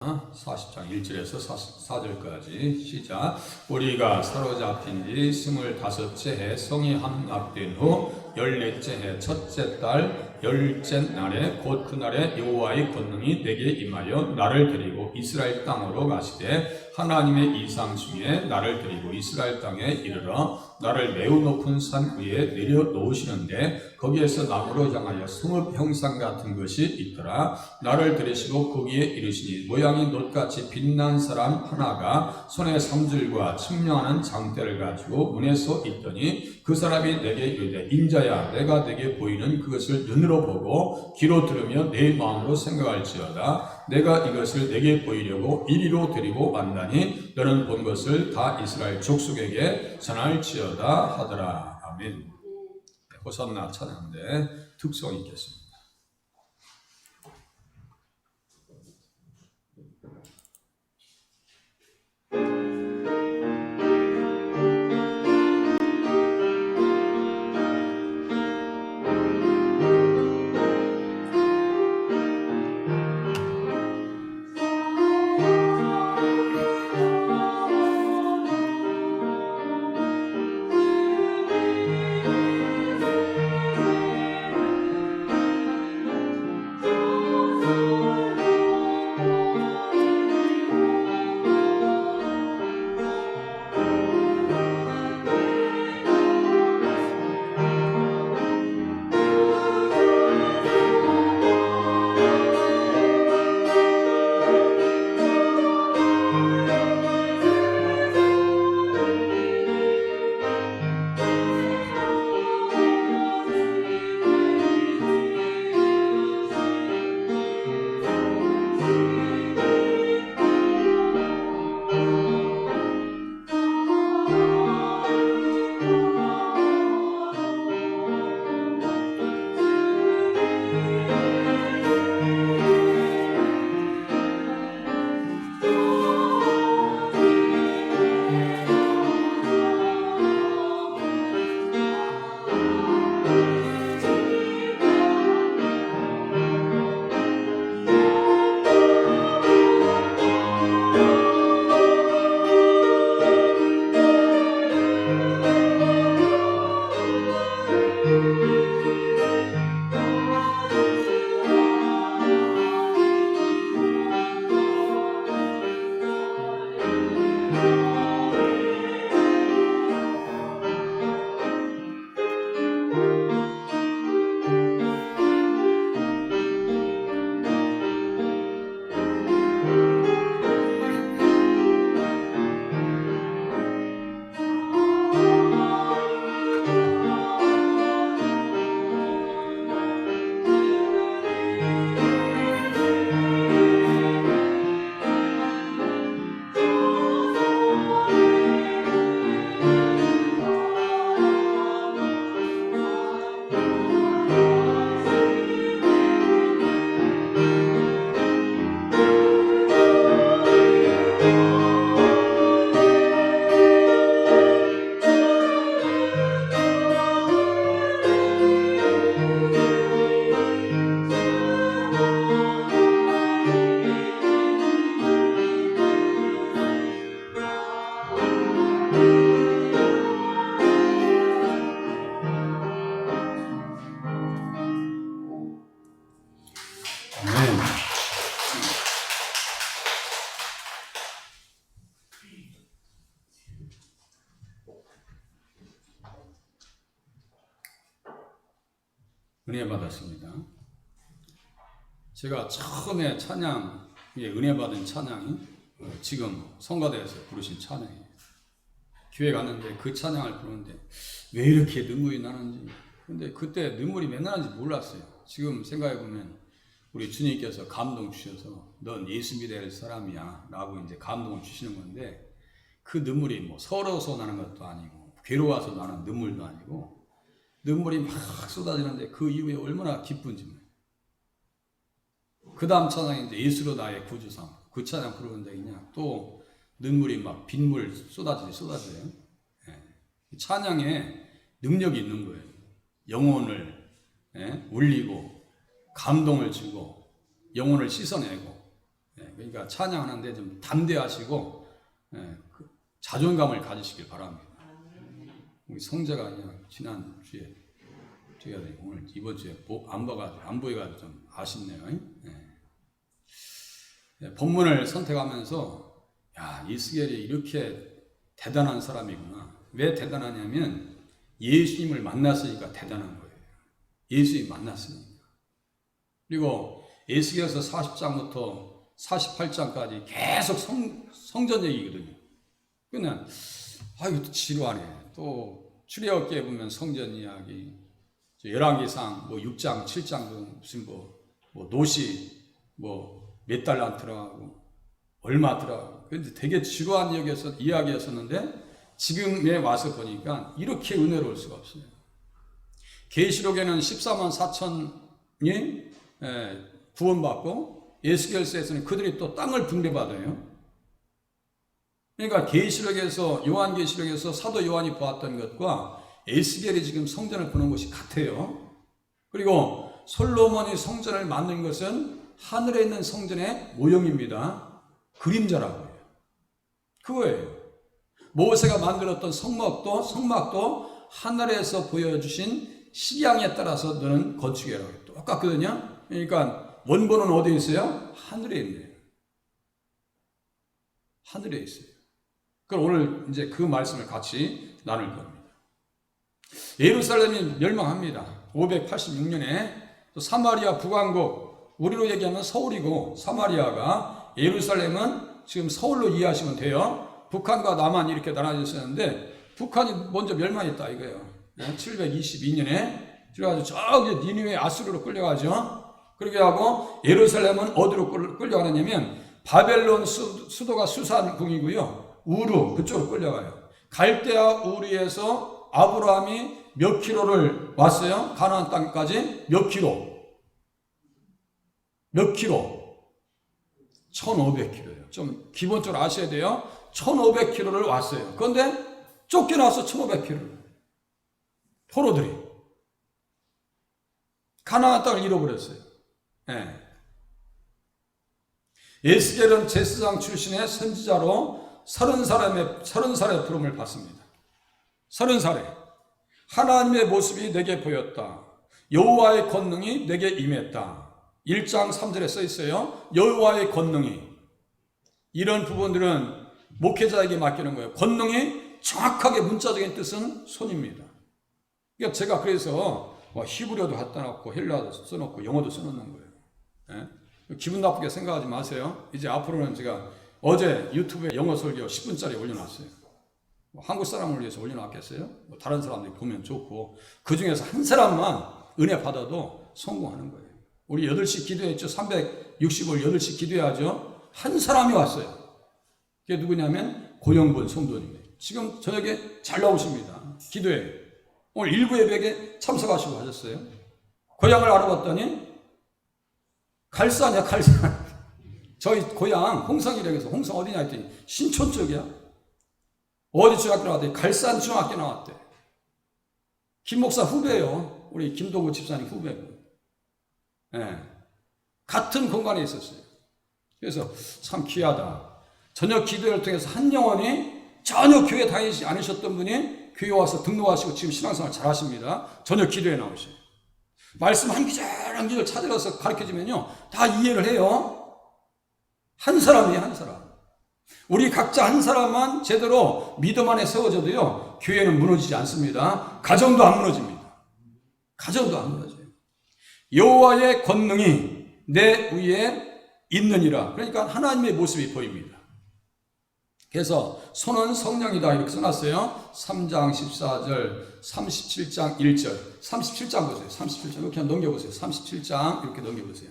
40장 1절에서 4절까지 시작. 우리가 사로잡힌 지 25째 해 성이 함락된 후 14째 해 첫째 달 10째 날에 곧 그날에 여호와의 권능이 내게 임하여 나를 데리고 이스라엘 땅으로 가시되 하나님의 이상 중에 나를 데리고 이스라엘 땅에 이르러 나를 매우 높은 산 위에 내려 놓으시는데 거기에서 나무로 향하여 성읍 형상 같은 것이 있더라. 나를 데리시고 거기에 이르시니 모양이 놋같이 빛난 사람 하나가 손에 삼줄과 측량하는 장대를 가지고 문에 서 있더니 그 사람이 내게 이르되 인자야 내가 내게 보이는 그것을 눈으로 보고 귀로 들으며 내 마음으로 생각할지어다. 내가 이것을 내게 보이려고 이리로 데리고 왔나니 너는 본 것을 다 이스라엘 족속에게 전할지어다 하더라. 아멘. 호산나 찬양대 특성이 있겠습니다. 은혜 받았습니다. 제가 처음에 찬양, 은혜 받은 찬양이 지금 성가대에서 부르신 찬양이에요. 교회 갔는데 그 찬양을 부르는데 왜 이렇게 눈물이 나는지, 근데 그때 눈물이 왜 나는지 몰랐어요. 지금 생각해보면 우리 주님께서 감동 주셔서 넌 예수 믿어야 할 사람이야 라고 이제 감동을 주시는 건데, 그 눈물이 뭐 서러워서 나는 것도 아니고 괴로워서 나는 눈물도 아니고 눈물이 막 쏟아지는데 그 이후에 얼마나 기쁜지. 그 다음 찬양이 이제 예수로 나의 구주상, 그 찬양 부르는 적이냐, 또 눈물이 막 빗물 쏟아져요. 찬양에 능력이 있는 거예요. 영혼을 울리고 감동을 주고 영혼을 씻어내고 그러니까 찬양하는데 좀 담대하시고 자존감을 가지시길 바랍니다. 우리 성자가 그냥 지난 주에 오늘 이번 주에 안 보여가지고 좀 아쉽네요. 본문을 선택하면서 이스겔이 이렇게 대단한 사람이구나. 왜 대단하냐면 예수님을 만났으니까 대단한 거예요. 예수님 만났으니까. 그리고 에스겔서 40장부터 48장까지 계속 성전 얘기거든요. 그냥 이것도 지루하네. 또 출애굽기에 보면 성전 이야기, 열왕기상 6장, 7장도 무슨 노시 몇 달란트라고 얼마 들어가고. 근데 되게 지루한 이야기였었는데 지금에 와서 보니까 이렇게 은혜로울 수가 없어요. 계시록에는 14만 4천이 구원받고 에스겔서에서는 그들이 또 땅을 분배받아요. 그러니까 계시록에서 요한계시록에서 사도 요한이 보았던 것과 에스겔이 지금 성전을 보는 것이 같아요. 그리고 솔로몬이 성전을 만든 것은 하늘에 있는 성전의 모형입니다. 그림자라고 해요. 그거예요. 모세가 만들었던 성막도 하늘에서 보여주신 식양에 따라서 너는 건축해라. 똑같거든요. 그러니까 원본은 어디에 있어요? 하늘에 있네요. 하늘에 있어요. 그럼 오늘 이제 그 말씀을 같이 나눌 겁니다. 예루살렘이 멸망합니다. 586년에 또 사마리아 북왕국, 우리로 얘기하면 서울이고 사마리아가, 예루살렘은 지금 서울로 이해하시면 돼요. 북한과 남한 이렇게 나눠졌었는데 북한이 먼저 멸망했다 이거예요. 722년에 그래가지고 저기 니느웨 아수르로 끌려가죠. 그렇게 하고 예루살렘은 어디로 끌려가느냐면 바벨론 수도가 수산궁이고요. 우루 그쪽으로 끌려가요. 갈대아 우르에서 아브라함이 몇 킬로를 왔어요? 가나안 땅까지 몇 킬로? 1500킬로예요. 좀 기본적으로 아셔야 돼요. 1500킬로를 왔어요. 그런데 쫓겨나서 1500킬로를 포로들이 가나안 땅을 잃어버렸어요. 에스겔은 제사장 출신의 선지자로 30살의 부름을 받습니다. 30살에 하나님의 모습이 내게 보였다. 여호와의 권능이 내게 임했다. 1장 3절에 써 있어요. 여호와의 권능이. 이런 부분들은 목회자에게 맡기는 거예요. 권능이 정확하게 문자적인 뜻은 손입니다. 그러니까 제가 그래서 히브리어도 갖다 놓고 헬라어도 써놓고 영어도 써놓는 거예요. 기분 나쁘게 생각하지 마세요. 이제 앞으로는 제가 어제 유튜브에 영어 설교 10분짜리 올려놨어요. 한국 사람을 위해서 올려놨겠어요? 다른 사람들이 보면 좋고 그 중에서 한 사람만 은혜 받아도 성공하는 거예요. 우리 8시 기도했죠. 360을 8시 기도해야죠. 한 사람이 왔어요. 그게 누구냐면 고영본 성도님이에요. 지금 저녁에 잘 나오십니다. 기도해. 오늘 일부 예배에 참석하시고 하셨어요. 고향을 알아봤더니 갈산이야, 갈산. 저희 고향 홍성이라고 해서 홍성 어디냐 했더니 신촌 쪽이야. 어디 중학교 나왔대? 갈산 중학교 나왔대. 김 목사 후배예요. 우리 김동구 집사님 후배고. 같은 공간에 있었어요. 그래서 참 귀하다. 저녁 기도를 통해서 한 영혼이 전혀 교회 다니지 않으셨던 분이 교회 와서 등록하시고 지금 신앙생활 잘 하십니다. 저녁 기도에 나오셔요. 말씀 한 기절 한 기절 찾아가서 가르쳐주면요 다 이해를 해요. 한 사람이에요. 한 사람. 우리 각자 한 사람만 제대로 믿음 안에 세워져도요 교회는 무너지지 않습니다. 가정도 안 무너집니다. 가정도 안 무너져요. 여호와의 권능이 내 위에 있느니라. 그러니까 하나님의 모습이 보입니다. 그래서 손은 성령이다 이렇게 써놨어요. 3장 14절, 37장 1절. 37장 보세요. 37장 이렇게 넘겨보세요. 37장 이렇게 넘겨보세요.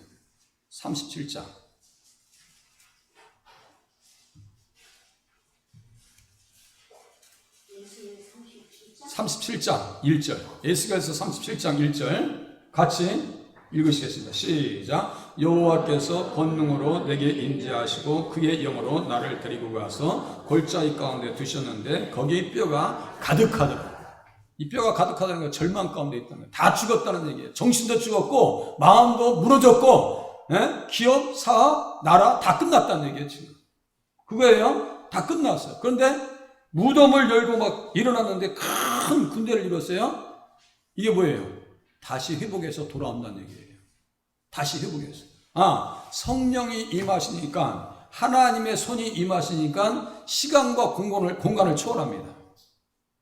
37장. 37장 1절. 에스겔서 37장 1절 같이 읽으시겠습니다. 시작. 여호와께서 권능으로 내게 임재하시고 그의 영으로 나를 데리고 가서 골짜기 가운데 두셨는데 거기 뼈가 가득하더라. 이 뼈가 가득하다는 건 절망 가운데 있다는 거예요. 다 죽었다는 얘기예요. 정신도 죽었고 마음도 무너졌고 기업, 사업, 나라 다 끝났다는 얘기예요, 지금. 그거예요. 다 끝났어요. 그런데 무덤을 열고 막 일어났는데 큰 군대를 이뤘어요. 이게 뭐예요? 다시 회복해서 돌아온다는 얘기예요. 다시 회복해서. 성령이 임하시니까, 하나님의 손이 임하시니까 시간과 공간을 초월합니다.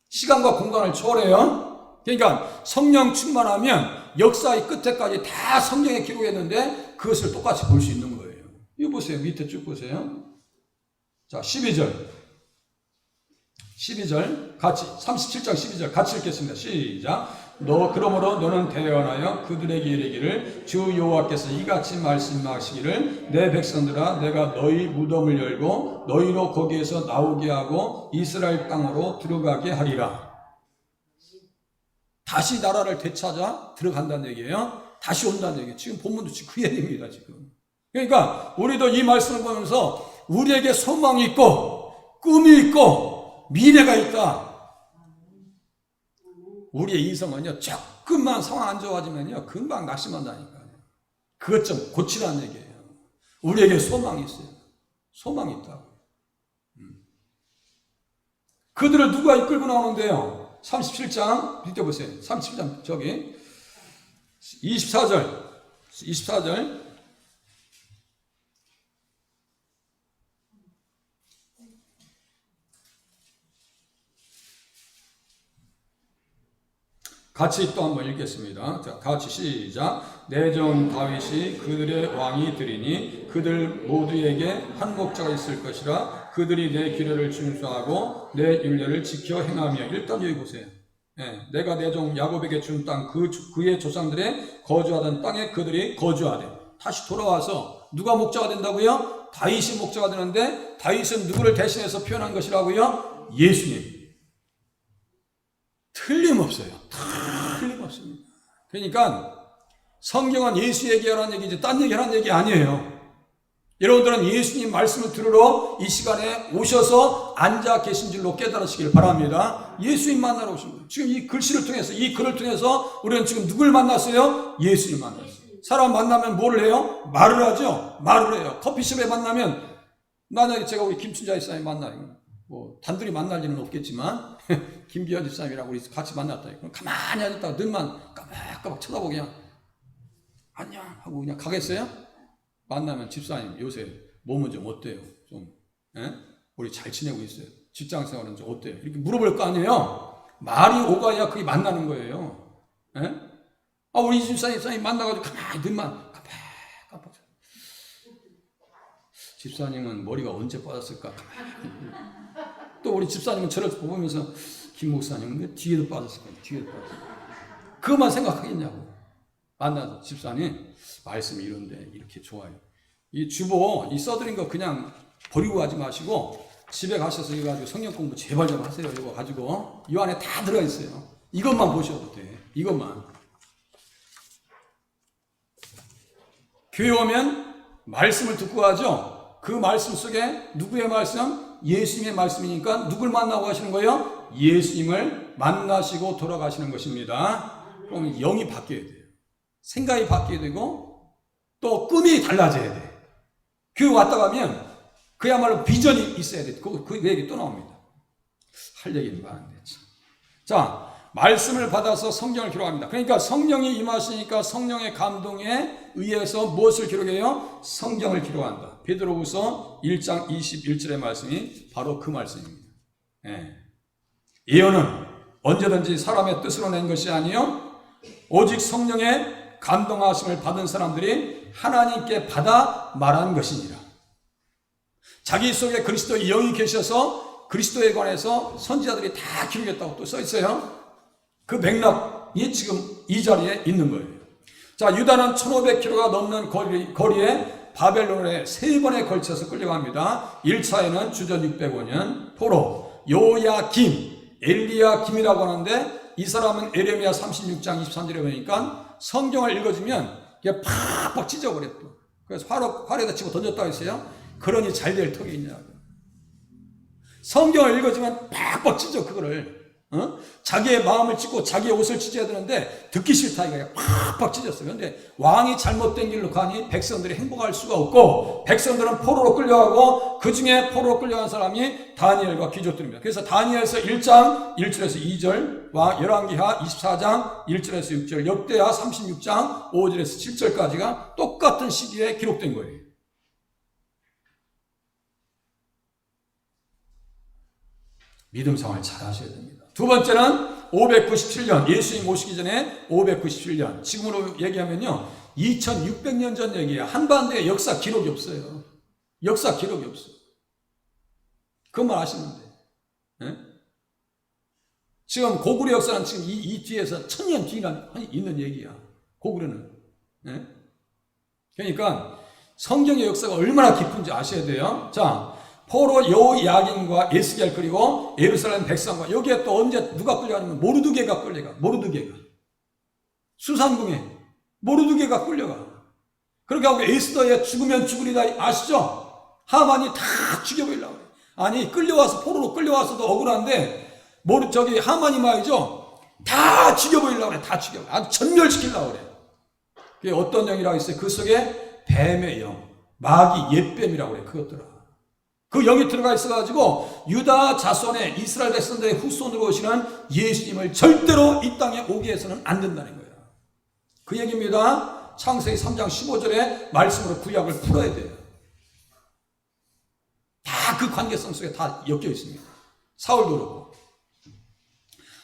시간과 공간을 초월해요. 그러니까 성령 충만하면 역사의 끝에까지 다 성경에 기록했는데 그것을 똑같이 볼 수 있는 거예요. 이거 보세요. 밑에 쭉 보세요. 자, 12절 같이 37장 12절 같이 읽겠습니다. 시작. 그러므로 너는 대언하여 그들에게 이르기를 주 여호와께서 이같이 말씀하시기를 내 백성들아 내가 너희 무덤을 열고 너희로 거기에서 나오게 하고 이스라엘 땅으로 들어가게 하리라. 다시 나라를 되찾아 들어간다는 얘기예요. 다시 온다는 얘기예요. 지금 본문도 지금 그 얘기입니다. 지금. 그러니까 우리도 이 말씀을 보면서 우리에게 소망이 있고 꿈이 있고 미래가 있다. 우리의 인생은요, 조금만 상황 안 좋아지면요, 금방 낙심한다니까요. 그것 좀 고치라는 얘기예요. 우리에게 소망이 있어요. 소망이 있다고. 그들을 누가 이끌고 나오는데요? 37장, 밑에 보세요. 37장, 저기. 24절. 같이 또 한번 읽겠습니다. 자, 같이 시작. 내 종 다윗이 그들의 왕이 되리니 그들 모두에게 한 목자가 있을 것이라. 그들이 내 규례를 준수하고 내 율례를 지켜 행하며. 일단 여기 보세요. 내가 내 종 야곱에게 준 땅, 그의 조상들의 거주하던 땅에 그들이 거주하되. 다시 돌아와서 누가 목자가 된다고요? 다윗이 목자가 되는데 다윗은 누구를 대신해서 표현한 것이라고요? 예수님. 틀림없어요. 틀림없습니다. 그러니까 성경은 예수 얘기하라는 얘기지 딴 얘기하라는 얘기 아니에요. 여러분들은 예수님 말씀을 들으러 이 시간에 오셔서 앉아 계신 줄로 깨달으시길 바랍니다. 예수님 만나러 오신 거예요. 지금 이 글씨를 통해서, 이 글을 통해서 우리는 지금 누굴 만났어요? 예수님 만났어요. 사람 만나면 뭐를 해요? 말을 하죠. 말을 해요. 커피숍에 만나면 만약에 제가 우리 김춘자 집사님 만나요. 뭐 단둘이 만날 일은 없겠지만 김기현 집사님이랑 우리 같이 만났다. 그럼 가만히 앉았다가 눈만 까박까박 쳐다보고 그냥 안녕 하고 그냥 가겠어요? 만나면 집사님 요새 몸은 좀 어때요? 좀 우리 잘 지내고 있어요? 직장생활은 좀 어때요? 이렇게 물어볼 거 아니에요? 말이 오가야 그게 만나는 거예요. 우리 집사님 만나가지고 가만히 눈만 까박까박. 집사님은 머리가 언제 빠졌을까? 또 우리 집사님은 저를 보면서 김 목사님은 뒤에도 빠졌을 거예요. 뒤에도 빠졌을 거예요. 그것만 생각하겠냐고. 만나서 집사님 말씀이 이런데 이렇게 좋아요. 이 주보 이 써드린 거 그냥 버리고 가지 마시고 집에 가셔서 이거 가지고 성경 공부 제발 좀 하세요. 이거 가지고 이 안에 다 들어가 있어요. 이것만 보셔도 돼. 이것만. 교회 오면 말씀을 듣고 가죠. 그 말씀 속에 누구의 말씀? 예수님의 말씀이니까 누굴 만나고 가시는 거예요? 예수님을 만나시고 돌아가시는 것입니다. 그럼 영이 바뀌어야 돼요. 생각이 바뀌어야 되고 또 꿈이 달라져야 돼. 교회 왔다 가면 그야말로 비전이 있어야 돼. 그 얘기 또 나옵니다. 할 얘기는 많은데 참. 자, 말씀을 받아서 성경을 기록합니다. 그러니까 성령이 임하시니까 성령의 감동에 의해서 무엇을 기록해요? 성경을 기록한다. 베드로후서 1장 21절의 말씀이 바로 그 말씀입니다. 예언은 언제든지 사람의 뜻으로 낸 것이 아니요 오직 성령의 감동하심을 받은 사람들이 하나님께 받아 말한 것이니라. 자기 속에 그리스도의 영이 계셔서 그리스도에 관해서 선지자들이 다 기록했다고 또 써 있어요. 그 맥락이 지금 이 자리에 있는 거예요. 자, 유다는 1500km가 넘는 거리에 바벨론에 3번에 걸쳐서 끌려갑니다. 1차에는 주전 605년 포로 요야김, 엘리야김이라고 하는데 이 사람은 에레미야 36장 23절에 보니까 성경을 읽어주면 이게 팍팍 찢어버렸다. 그래서 활에다 집어 던졌다고 했어요. 그러니 잘 될 턱이 있냐고. 성경을 읽어주면 팍팍 찢어 그거를. 자기의 마음을 찢고 자기의 옷을 찢어야 되는데 듣기 싫다 이거야. 팍팍 찢었어요. 그런데 왕이 잘못된 길로 가니 백성들이 행복할 수가 없고 백성들은 포로로 끌려가고 그 중에 포로로 끌려간 사람이 다니엘과 귀족들입니다. 그래서 다니엘서 1장 1절에서 2절, 열왕기하 24장 1절에서 6절, 역대하 36장 5절에서 7절까지가 똑같은 시기에 기록된 거예요. 믿음 생활 잘 하셔야 됩니다. 두 번째는 597년, 예수님 오시기 전에 597년, 지금으로 얘기하면요 2600년 전 얘기예요. 한반도에 역사 기록이 없어요. 역사 기록이 없어요. 그것만 아시면 돼요. 네? 지금 고구려 역사는 지금 이 뒤에서 1000년 뒤나 있는 얘기야. 고구려는. 네? 그러니까 성경의 역사가 얼마나 깊은지 아셔야 돼요. 자, 포로 여호야긴과 에스겔 그리고 예루살렘 백성과 여기에 또 언제 누가 끌려가냐면 모르드게가 끌려가. 모르드게가 수산궁에 모르드게가 끌려가. 그렇게 하고 에스더의 죽으면 죽으리다 아시죠? 하만이 다 죽여버리려고 그래. 아니 끌려와서 포로로 끌려와서도 억울한데 하만이 말이죠 다 죽여버리려고 그래. 다 죽여버려. 아주 전멸시키려고 그래. 그게 어떤 영이라고 있어요? 그 속에 뱀의 영, 마귀 옛뱀이라고 그래. 그것들아. 그 영이 들어가 있어가지고 유다 자손의 이스라엘 백성들의 후손으로 오시는 예수님을 절대로 이 땅에 오게 해서는 안 된다는 거예요. 그 얘기입니다. 창세기 3장 15절에 말씀으로 구약을 풀어야 돼요. 다 그 관계성 속에 다 엮여 있습니다. 사울도 그렇고.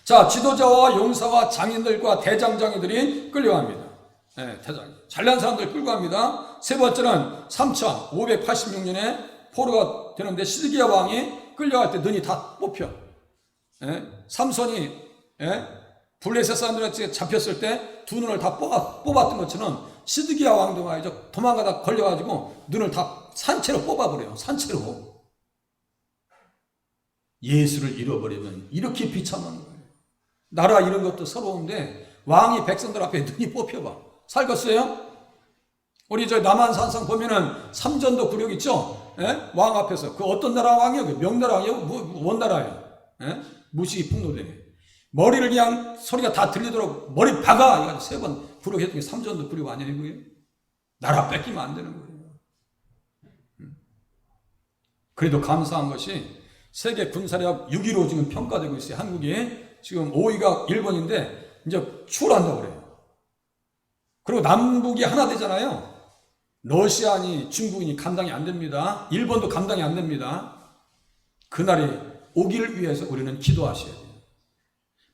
자, 지도자와 용사와 장인들과 대장장이들이 끌려갑니다. 네, 대장. 잘난 사람들 끌고 갑니다. 세 번째는 3차 586년에 포로가 되는데 시드기야 왕이 끌려갈 때 눈이 다 뽑혀. 예? 삼손이 블레셋 사람들한테 잡혔을 때 두 눈을 다 뽑았던 것처럼 시드기야 왕도 말이죠. 도망가다 걸려가지고 눈을 다 산채로 뽑아버려요. 산채로. 예수를 잃어버리면 이렇게 비참한 거예요. 나라 이런 것도 서러운데 왕이 백성들 앞에 눈이 뽑혀봐. 살겠어요? 우리 저 남한산성 보면은 삼전도 굴욕 있죠? 예? 왕 앞에서. 그 어떤 나라 왕이요? 그 명나라 왕이요? 원나라예요. 예? 무식이 풍노되네. 머리를 그냥 소리가 다 들리도록 머리 박아! 이거 3번 굴욕했던 게 삼전도 굴욕 아니에요? 그게? 나라 뺏기면 안 되는 거예요. 그래도 감사한 것이 세계 군사력 6위로 지금 평가되고 있어요. 한국이. 지금 5위가 일본인데 이제 추월한다고 그래요. 그리고 남북이 하나 되잖아요. 러시아니 중국인이 감당이 안 됩니다. 일본도 감당이 안 됩니다. 그날이 오기를 위해서 우리는 기도하셔야 돼요.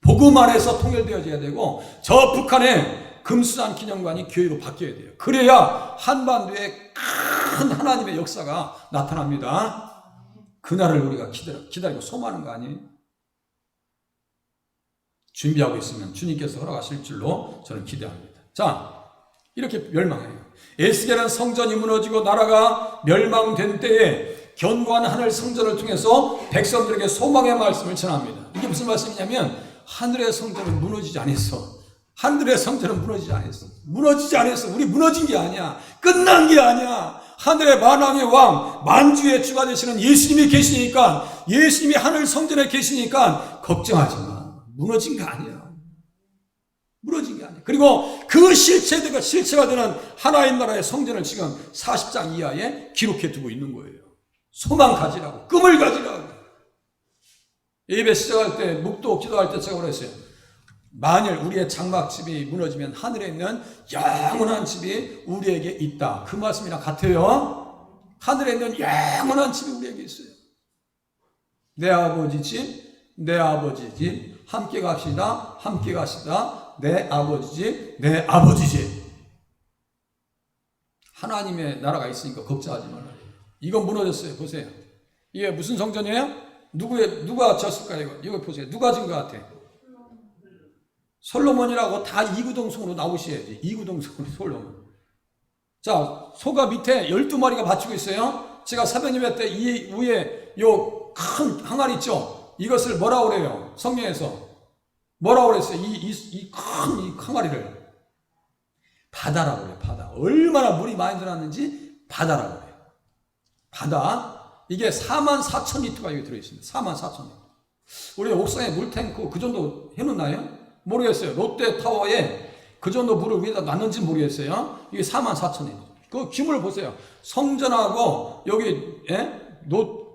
복음 안에서 통일되어져야 되고 저 북한의 금수산 기념관이 교회로 바뀌어야 돼요. 그래야 한반도에 큰 하나님의 역사가 나타납니다. 그날을 우리가 기다리고 소망하는 거 아니에요? 준비하고 있으면 주님께서 허락하실 줄로 저는 기대합니다. 자, 이렇게 멸망해요. 에스겔은 성전이 무너지고 나라가 멸망된 때에 견고한 하늘 성전을 통해서 백성들에게 소망의 말씀을 전합니다. 이게 무슨 말씀이냐면 하늘의 성전은 무너지지 않았어. 하늘의 성전은 무너지지 않았어. 무너지지 않았어. 우리 무너진 게 아니야. 끝난 게 아니야. 하늘의 만왕의 왕, 만주의 주가 되시는 예수님이 계시니까, 예수님이 하늘 성전에 계시니까 걱정하지 마. 무너진 게 아니야. 무너진 게 아니야. 그리고 그 실체가 되는 하나님 나라의 성전을 지금 40장 이하에 기록해 두고 있는 거예요. 소망 가지라고, 꿈을 가지라고. 예배 시작할 때, 묵도 기도할 때 제가 그랬어요. 만일 우리의 장막집이 무너지면 하늘에 있는 영원한 집이 우리에게 있다. 그 말씀이랑 같아요. 하늘에 있는 영원한 집이 우리에게 있어요. 내 아버지 집, 내 아버지 집, 함께 갑시다, 함께 가시다. 내 아버지 집, 내 아버지 집. 하나님의 나라가 있으니까 걱정하지 말아요. 이건 무너졌어요. 보세요. 이게 무슨 성전이에요? 누가 졌을까요? 이거 보세요. 누가 진 것 같아? 솔로몬이라고 다 이구동성으로 나오셔야지. 이구동성으로 솔로몬. 자, 소가 밑에 12마리가 받치고 있어요. 제가 사변예배 때 이 위에 요 큰 항아리 있죠? 이것을 뭐라고 그래요? 성경에서. 뭐라고 그랬어요? 이 큰 항아리를. 바다라고 그래요. 바다. 얼마나 물이 많이 들어왔는지 바다라고 그래요. 바다. 이게 44,000리터가 여기 들어있습니다. 44,000리터. 우리 옥상에 물탱크 그 정도 해놓나요? 모르겠어요. 롯데타워에 그 정도 물을 위에다 놨는지 모르겠어요. 이게 44,000원. 그 규모를 보세요. 성전하고 여기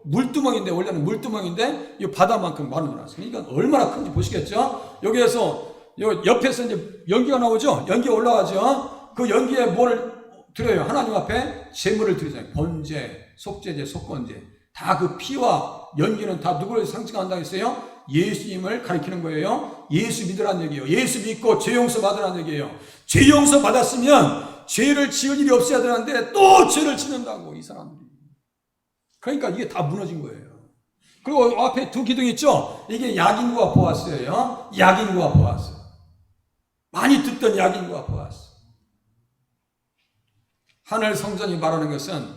물두멍인데, 원래는 물두멍인데 이 바다만큼 많은 거라서 이건 얼마나 큰지 보시겠죠? 여기에서 옆에서 이제 연기가 나오죠? 연기 올라가죠? 그 연기에 뭘 드려요? 하나님 앞에 제물을 드리잖아요. 번제, 속죄제, 속건제. 다 그 피와 연기는 다 누구를 상징한다고 했어요? 예수님을 가리키는 거예요. 예수 믿으라는 얘기예요. 예수 믿고 죄 용서 받으라는 얘기예요. 죄 용서 받았으면 죄를 지을 일이 없어야 되는데 또 죄를 짓는다고, 이 사람들이. 그러니까 이게 다 무너진 거예요. 그리고 앞에 두 기둥 있죠? 이게 야긴과 보아스예요. 야긴과 보아스. 많이 듣던 야긴과 보아스. 하늘 성전이 말하는 것은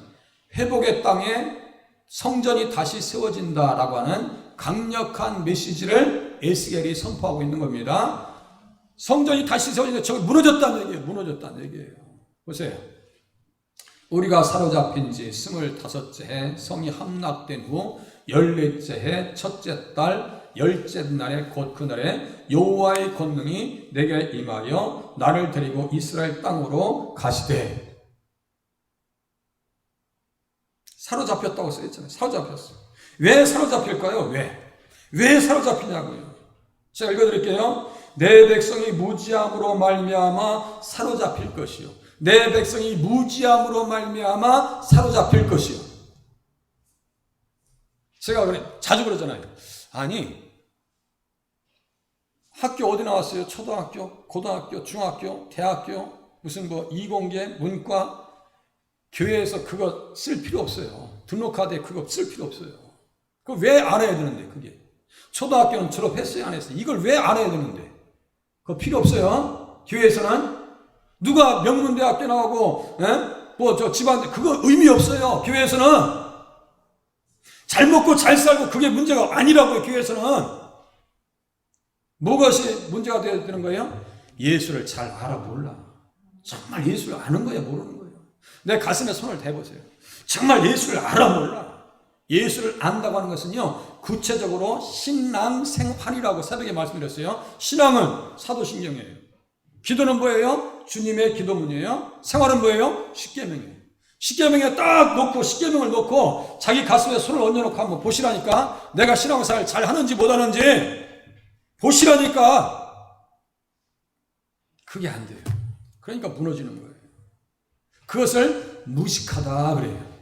회복의 땅에 성전이 다시 세워진다라고 하는 강력한 메시지를 에스겔이 선포하고 있는 겁니다. 성전이 다시 세워진다. 저기 무너졌다는 얘기예요. 무너졌다는 얘기예요. 보세요. 우리가 사로잡힌 지 25째 해 성이 함락된 후 14째 해 첫째 달 10째 날에 곧 그날에 여호와의 권능이 내게 임하여 나를 데리고 이스라엘 땅으로 가시되. 사로잡혔다고 써있잖아요. 사로잡혔어. 왜 사로잡힐까요? 왜 사로잡히냐고요. 제가 읽어드릴게요. 내 백성이 무지함으로 말미암아 사로잡힐 것이요. 내 백성이 무지함으로 말미암아 사로잡힐 것이요. 제가 자주 그러잖아요. 아니, 학교 어디 나왔어요? 초등학교, 고등학교, 중학교, 대학교, 무슨 이공계, 문과, 교회에서 그거 쓸 필요 없어요. 등록카드에 그거 쓸 필요 없어요. 그거 왜 알아야 되는데, 그게. 초등학교는 졸업했어요, 안 했어요? 이걸 왜 알아야 되는데? 그거 필요 없어요. 교회에서는. 누가 명문대학교 나오고, 집안, 그거 의미 없어요. 교회에서는. 잘 먹고 잘 살고 그게 문제가 아니라고요, 교회에서는. 무엇이 문제가 되는 거예요? 예수를 잘 알아 몰라. 정말 예수를 아는 거야, 모르는 거예요? 내 가슴에 손을 대보세요. 정말 예수를 알아 몰라. 예수를 안다고 하는 것은요, 구체적으로 신앙생활이라고 새벽에 말씀드렸어요. 신앙은 사도신경이에요. 기도는 뭐예요? 주님의 기도문이에요. 생활은 뭐예요? 십계명이에요. 십계명에 딱 놓고, 십계명을 놓고 자기 가슴에 손을 얹어놓고 한번 보시라니까. 내가 신앙생활 잘 하는지 못하는지 보시라니까. 그게 안 돼요. 그러니까 무너지는 거예요. 그것을 무식하다 그래요.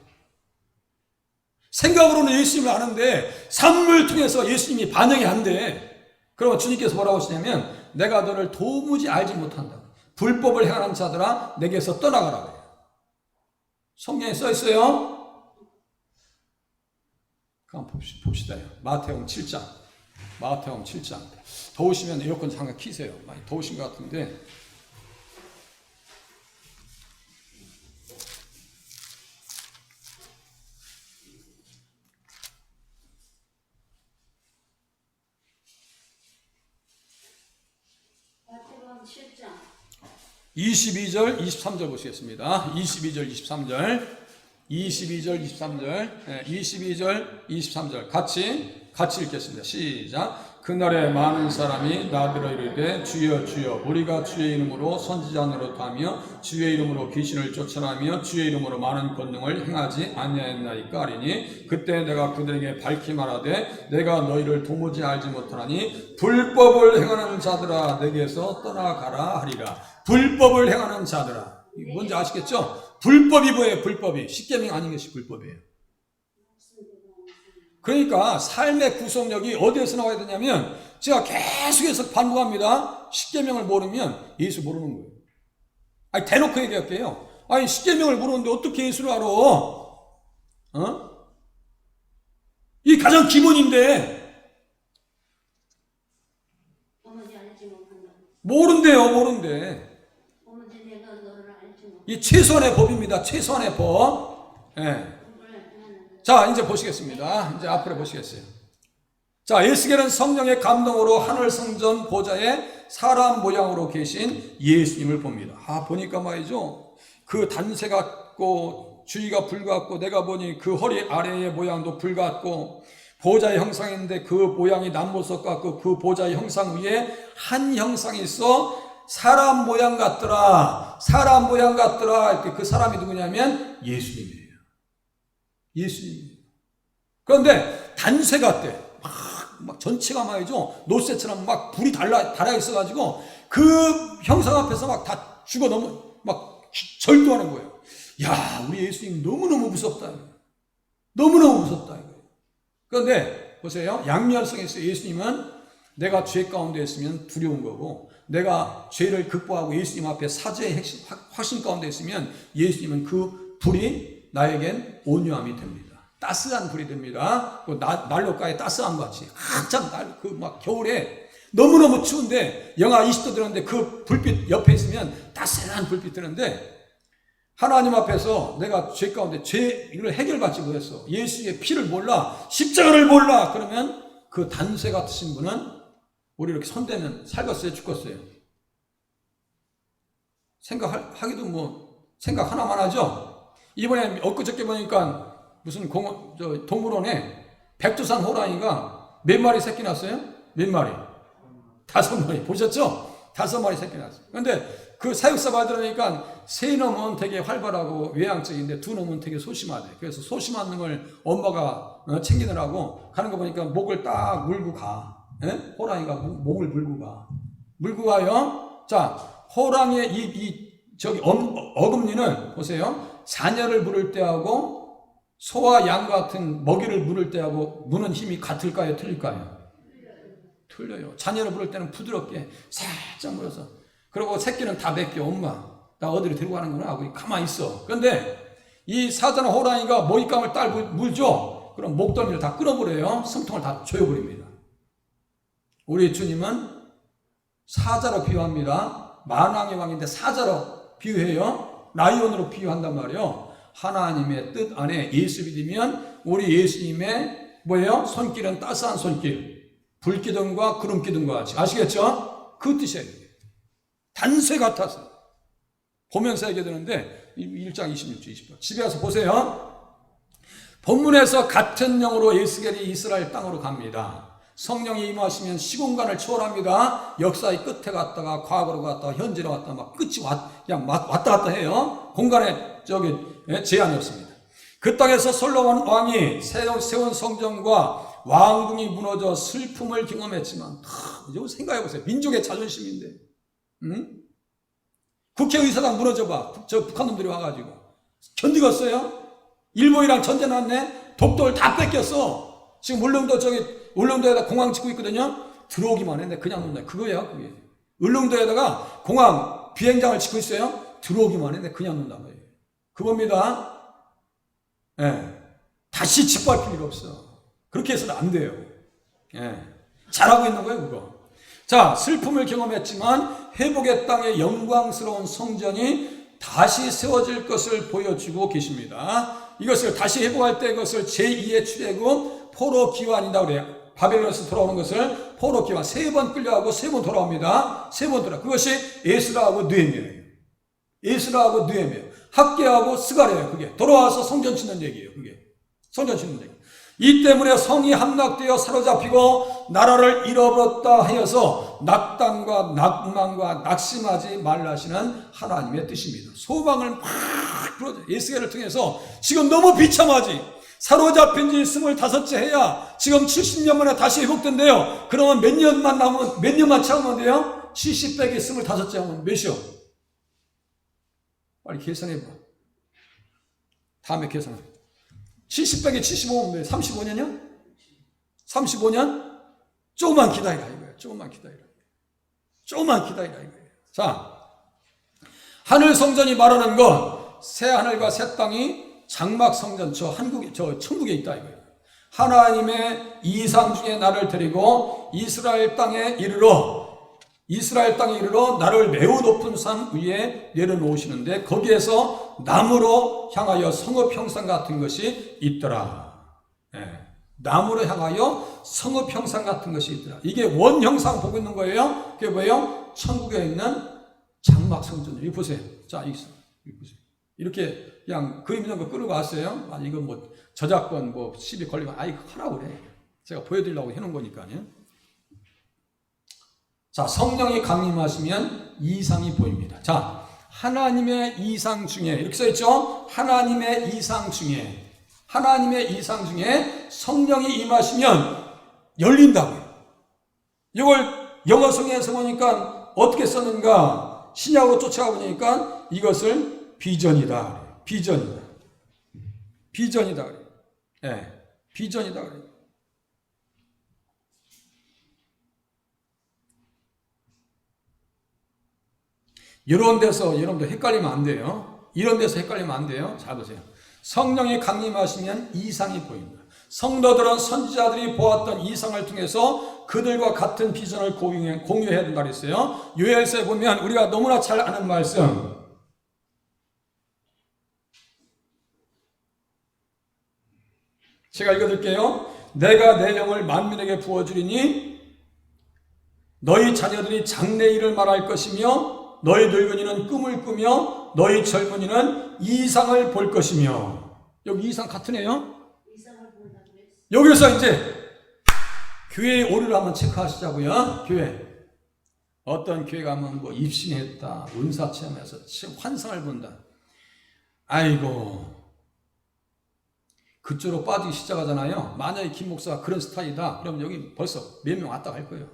생각으로는 예수님을 아는데 삶을 통해서 예수님이 반영이 안 돼. 그러면 주님께서 뭐라고 하시냐면, 내가 너를 도무지 알지 못한다. 불법을 행하는 자들아 내게서 떠나가라 그래요. 성경에 써 있어요. 그럼 봅시다. 마태복음 7장. 마태복음 7장. 더우시면 에어컨 잠깐 키세요. 많이 더우신 것 같은데. 마태복음 7장 22절, 23절 보시겠습니다. 22절, 23절. 22절, 23절. 22절, 23절. 같이 읽겠습니다. 시작. 그날에 많은 사람이 나더러 이르되 주여 주여 우리가 주의 이름으로 선지자 노릇하며 주의 이름으로 귀신을 쫓아내며 주의 이름으로 많은 권능을 행하지 아니하였나이까 하리니 그때 내가 그들에게 밝히 말하되 내가 너희를 도무지 알지 못하나니 불법을 행하는 자들아 내게서 떠나가라 하리라. 불법을 행하는 자들아. 뭔지 아시겠죠? 불법이 뭐예요? 불법이. 십계명 아닌 것이 불법이에요. 그러니까 삶의 구속력이 어디에서 나와야 되냐면, 제가 계속해서 반복합니다. 십계명을 모르면 예수 모르는 거예요. 아니, 대놓고 얘기할게요. 아니, 십계명을 모르는데 어떻게 예수를 알아? 이 가장 기본인데. 도무지 알지 못한다. 모른대. 도무지 내가 너를 알지 못한다. 이 최소한의 법입니다. 최소한의 법. 예. 자, 이제 보시겠습니다. 이제 앞으로 보시겠어요. 자, 에스겔은 성령의 감동으로 하늘 성전 보좌에 사람 모양으로 계신 예수님을 봅니다. 보니까 말이죠. 그 단세 같고 주위가 불 같고 내가 보니 그 허리 아래의 모양도 불 같고 보좌의 형상인데 그 모양이 남보석 같고 그 보좌의 형상 위에 한 형상이 있어 사람 모양 같더라. 사람 모양 같더라. 그 사람이 누구냐면 예수님이에요. 예수님이에요. 그런데 단쇠 같대. 막 전체가 말이죠. 노쇠처럼 막 불이 달아 있어가지고 그 형상 앞에서 막 다 죽어 막 절도하는 거예요. 야, 우리 예수님 너무너무 무섭다. 너무너무 무섭다. 그런데 보세요. 양면성에 있어요. 예수님은 내가 죄 가운데 있으면 두려운 거고, 내가 죄를 극복하고 예수님 앞에 사죄의 확신 가운데 있으면 예수님은 그 불이 나에겐 온유함이 됩니다. 따스한 불이 됩니다. 그 난로가에 따스한 것 같이 한참 막 겨울에 너무너무 추운데 영하 20도 되는데 그 불빛 옆에 있으면 따스한 불빛 드는데, 하나님 앞에서 내가 죄 가운데 죄를 해결받지 못했어. 예수의 피를 몰라. 십자가를 몰라. 그러면 그 단쇠 같으신 분은 우리 이렇게 손대면 살겠어요? 죽겠어요? 생각하기도 생각 하나만 하죠? 이번에 엊그저께 보니까 무슨 동물원에 백두산 호랑이가 몇 마리 새끼 낳았어요? 몇 마리? 5마리. 보셨죠? 5마리 새끼 낳았어요. 그런데 그 사육사 받으려니까 3놈은 되게 활발하고 외향적인데 2놈은 되게 소심하대. 그래서 소심한 걸 엄마가 챙기느라고 가는 거 보니까 목을 딱 물고 가. 예? 호랑이가 목을 물고 가. 물고 가요. 자, 호랑이의 어금니는 보세요. 자녀를 물을 때하고 소와 양 같은 먹이를 물을 때하고 무는 힘이 같을까요? 틀릴까요? 틀려요. 자녀를 물을 때는 부드럽게 살짝 물어서, 그리고 새끼는 다 맡겨. 엄마, 나 어디로 데리고 가는구나 하고 가만히 있어. 그런데 이 사자나 호랑이가 먹잇감을 딱 물죠. 그럼 목덜미를 다 끊어버려요. 숨통을 다 조여버립니다. 우리 주님은 사자로 비유합니다. 만왕의 왕인데 사자로 비유해요. 라이온으로 비유한단 말이에요. 하나님의 뜻 안에 예수 믿으면 우리 예수님의 뭐예요? 손길은 따스한 손길, 불기둥과 구름기둥과 같이. 아시겠죠? 그 뜻이에요. 단쇠 같아서 보면서 얘기해 되는데 1장 26절 20절 집에 가서 보세요. 본문에서 같은 영으로 에스겔이 이스라엘 땅으로 갑니다. 성령이 임하시면 시공간을 초월합니다. 역사의 끝에 갔다가 과거로 갔다가 현재로 갔다가 막 끝이 그냥 왔다 갔다 해요. 공간에 제한이 없습니다. 그 땅에서 솔로몬 왕이 세운 성전과 왕궁이 무너져 슬픔을 경험했지만, 생각해 보세요. 민족의 자존심인데, 국회의사당 무너져봐. 저 북한 놈들이 와가지고 견디겠어요? 일본이랑 전쟁 났네. 독도를 다 뺏겼어. 지금 울릉도에다 공항 짓고 있거든요. 들어오기만 했는데 그냥 논다. 그거야, 그게. 울릉도에다가 공항 비행장을 짓고 있어요. 들어오기만 했는데 그냥 논단 말이에요. 그겁니다. 예. 다시 짓밟힐 일 없어. 그렇게 해서는 안 돼요. 예. 잘하고 있는 거예요, 그거. 자, 슬픔을 경험했지만 회복의 땅에 영광스러운 성전이 다시 세워질 것을 보여주고 계십니다. 이것을 다시 회복할 때 그것을 제2의 출애굽 포로 기환이라고 그래요. 바벨론에서 돌아오는 것을 포로 기환. 3번 끌려가고 3번 돌아옵니다. 3번 돌아. 그것이 에스라하고 느헤미야예요. 에스라하고 느헤미야. 학개하고 스가랴예요. 그게 돌아와서 성전 짓는 얘기예요. 그게 성전 짓는 얘기. 이 때문에 성이 함락되어 사로잡히고 나라를 잃어버렸다 하여서 낙담과 낭만과 낙심하지 말라 하시는 하나님의 뜻입니다. 소망을 막 불어줘. 에스겔을 통해서 지금 너무 비참하지. 사로잡힌 지 25째 해야 지금 70년 만에 다시 회복된대요. 그러면 몇 년만 참으면 돼요? 70 빼기 25째 하면 몇이요? 빨리 계산해봐. 다음에 계산해. 70 빼기 75면 돼. 35년이요? 35년? 조금만 기다리라 이거예요. 조금만 기다리라. 조금만 기다리라 이거예요. 자, 하늘 성전이 말하는 건 새 하늘과 새 땅이 장막 성전, 천국에 있다 이거예요. 하나님의 이상 중에 나를 데리고 이스라엘 땅에 이르러 나를 매우 높은 산 위에 내려놓으시는데 거기에서 나무로 향하여 성읍 형상 같은 것이 있더라. 예. 나무로 향하여 성읍 형상 같은 것이 있더라. 이게 원 형상 보고 있는 거예요. 그게 뭐예요? 천국에 있는 장막 성전. 이거 보세요. 자, 이거 보세요. 이렇게 그냥 그림 있는 거 끌고 왔어요. 아니, 이거 뭐 저작권 시비 걸리면 이거 하라고 그래. 제가 보여드리려고 해놓은 거니까요. 자, 성령이 강림하시면 이상이 보입니다. 자, 하나님의 이상 중에 이렇게 써있죠? 하나님의 이상 중에 성령이 임하시면 열린다고요. 이걸 영어성에서 보니까 어떻게 썼는가? 신약으로 쫓아가 보니까 이것을 비전이다. 비전이다. 그래요. 네, 비전이다. 그래요. 이런 데서 여러분들 헷갈리면 안 돼요. 이런 데서 헷갈리면 안 돼요. 잘 보세요. 성령이 강림하시면 이상이 보입니다. 성도들은 선지자들이 보았던 이상을 통해서 그들과 같은 비전을 공유해야 된다 그랬어요. 요엘서에 보면 우리가 너무나 잘 아는 말씀, 제가 읽어드릴게요. 내가 내 영을 만민에게 부어주리니 너희 자녀들이 장래일을 말할 것이며 너희 늙은이는 꿈을 꾸며 너희 젊은이는 이상을 볼 것이며. 여기 이상 같으네요. 이상을 본다고 했어. 여기서 이제 교회의 오류를 한번 체크하시자고요. 교회 어떤 교회 가면 뭐 입신했다, 은사 체험해서 환상을 본다. 아이고, 그쪽으로 빠지기 시작하잖아요. 만약에 김 목사가 그런 스타일이다, 그럼 여기 벌써 몇 명 왔다 갈 거예요.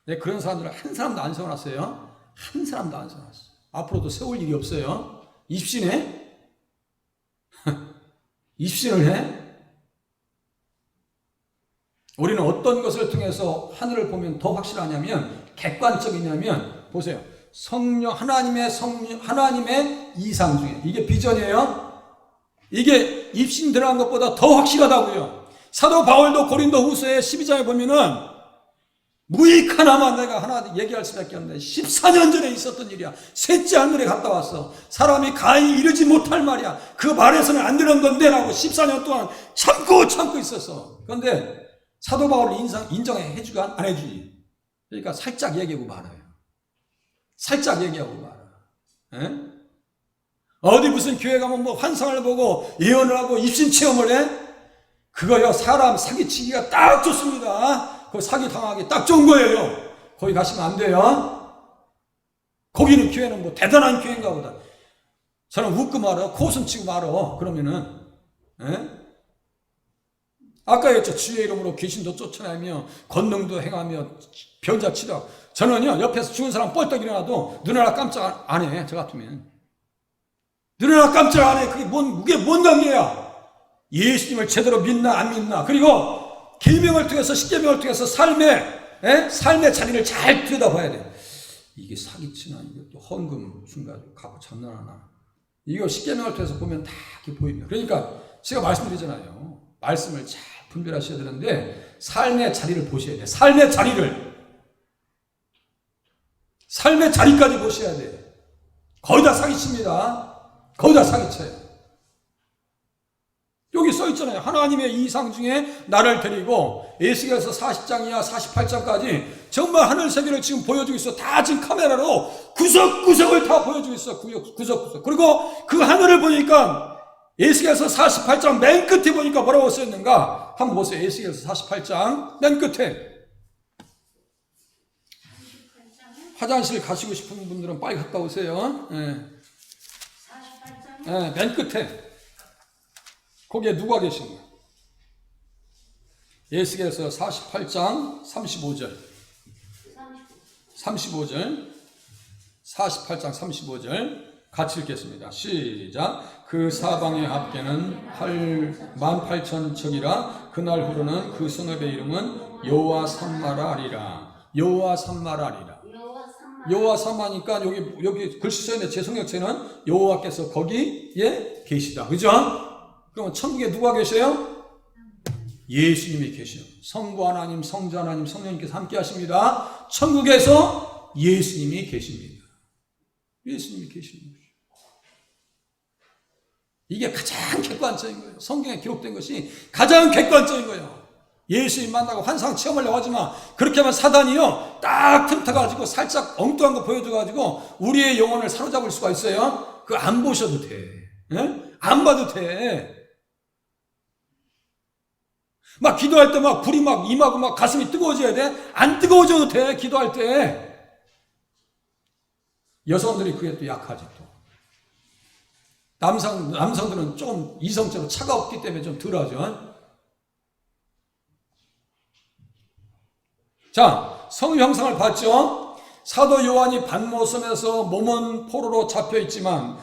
내가 그런 사람들을 한 사람도 안 세워놨어요. 한 사람도 안 세워놨어. 앞으로도 세울 일이 없어요. 입신해? 입신을 해? 우리는 어떤 것을 통해서 하늘을 보면 더 확실하냐면, 객관적이냐면, 보세요. 하나님의 이상 중에, 이게 비전이에요. 이게 입신 들어간 것보다 더 확실하다고요. 사도 바울도 고린도 후서의 12장에 보면은, 무익하나마 내가 하나 얘기할 수밖에 없는데 14년 전에 있었던 일이야. 셋째 하늘에 갔다 왔어. 사람이 가히 이르지 못할 말이야. 그 말에서는 안 되는 건데 라고 14년 동안 참고 있었어. 그런데 사도 바울을 인정해 주가 안 해주지. 그러니까 살짝 얘기하고 말아요. 살짝 얘기하고 말아. 에? 어디 무슨 교회 가면 뭐 환상을 보고 예언을 하고 입신 체험을 해? 그거요, 사람 사기치기가 딱 좋습니다. 그 사기 당하기 딱 좋은 거예요. 거기 가시면 안 돼요. 거기는 교회는 뭐 대단한 교회인가 보다. 저는 웃고 말어, 코웃음 치고 말어. 그러면은, 에? 아까 했죠. 주의 이름으로 귀신도 쫓아내며 권능도 행하며 병자 치료하고. 저는요, 옆에서 죽은 사람 뻘떡 일어나도 눈 하나 깜짝 안 해. 저 같으면 눈 하나 깜짝 안 해. 그게 뭔 관계야? 예수님을 제대로 믿나 안 믿나. 그리고 계명을 통해서, 십계명을 통해서 삶의 자리를 잘 들여다봐야 돼. 이게 사기치나, 이게 또 헌금 준가지고 갖고 장난하나. 이거 십계명을 통해서 보면 다 이렇게 보입니다. 그러니까 제가 말씀드리잖아요. 말씀을 잘 분별하셔야 되는데 삶의 자리를 보셔야 돼요. 삶의 자리까지 보셔야 돼요. 거의 다 사기칩니다. 거의 다 사기쳐요. 여기 써있잖아요. 하나님의 이상 중에 나를 데리고 에스겔서 40장 이하 48장까지 정말 하늘 세계를 지금 보여주고 있어. 다 지금 카메라로 구석구석을 다 보여주고 있어. 구석구석. 그리고 그 하늘을 보니까 에스겔서 48장 맨 끝에 보니까 뭐라고 써있는가? 한번 보세요. 에스겔서 48장 맨 끝에. 화장실 가시고 싶은 분들은 빨리 갔다 오세요. 네. 48장? 네, 맨 끝에. 거기에 누가 계신가? 에스겔서 48장 35절. 48장 35절 같이 읽겠습니다. 시작. 그 사방의 합계는 18,000척이라 그날 후로는 그 성읍의 이름은 여호와 산마라 하리라. 여호와 산마라 하리라. 여호와 산마니까 여기 글씨 써있는데 제 성역체는 여호와께서 거기에 계시다. 그죠? 그러면 천국에 누가 계셔요? 예수님이 계셔요. 성부 하나님, 성자 하나님, 성령님께서 함께 하십니다. 천국에서 예수님이 계십니다. 예수님이 계십니다. 이게 가장 객관적인 거예요. 성경에 기록된 것이 가장 객관적인 거예요. 예수님 만나고 환상 체험하려고 하지만 그렇게 하면 사단이요 딱 틈타가지고 살짝 엉뚱한 거 보여줘가지고 우리의 영혼을 사로잡을 수가 있어요. 그거 안 보셔도 돼. 네? 안 봐도 돼. 막 기도할 때 막 불이 막 임하고 막 가슴이 뜨거워져야 돼? 안 뜨거워져도 돼, 기도할 때. 여성들이 그게 또 약하지 또. 남성들은 좀 이성적으로 차가웠기 때문에 좀 덜하죠. 자, 성 형상을 봤죠? 사도 요한이 반모섬에서 몸은 포로로 잡혀 있었지만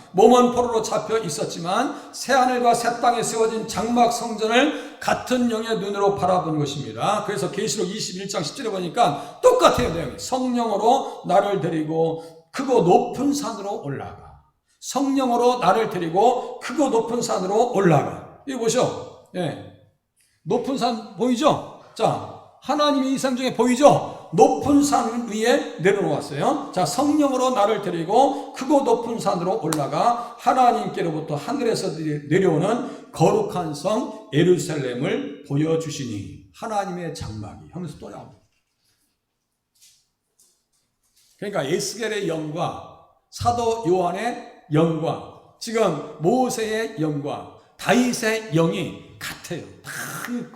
새하늘과 새 땅에 세워진 장막 성전을 같은 영의 눈으로 바라본 것입니다. 그래서 계시록 21장 10절에 보니까 똑같아요, 내용이. 성령으로 나를 데리고 크고 높은 산으로 올라가. 성령으로 나를 데리고 크고 높은 산으로 올라가. 이거 보셔. 예. 높은 산 보이죠? 자, 하나님의 이상 중에 보이죠? 높은 산 위에 내려놓았어요. 자, 성령으로 나를 데리고 크고 높은 산으로 올라가 하나님께로부터 하늘에서 내려오는 거룩한 성 예루살렘을 보여주시니. 하나님의 장막이 하면서 또 나옵니다. 그러니까 에스겔의 영과 사도 요한의 영과 지금 모세의 영과 다윗의 영이 같아요. 다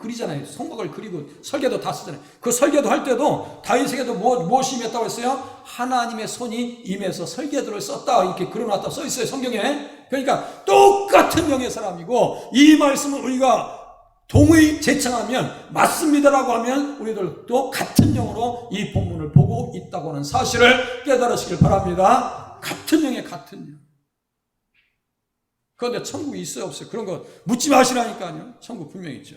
그리잖아요. 성막을 그리고 설계도 다 쓰잖아요. 그 설계도 할 때도 다윗에게도 무엇이 임했다고 했어요? 하나님의 손이 임해서 설계도를 썼다 이렇게 그려놨다 써 있어요, 성경에. 그러니까 똑같은 영의 사람이고 이 말씀을 우리가 동의 제청하면 맞습니다라고 하면 우리들도 같은 영으로 이 본문을 보고 있다고 하는 사실을 깨달으시길 바랍니다. 같은 영의 같은 영. 그런데 천국이 있어요, 없어요? 그런 거 묻지 마시라니까요. 천국 분명히 있죠.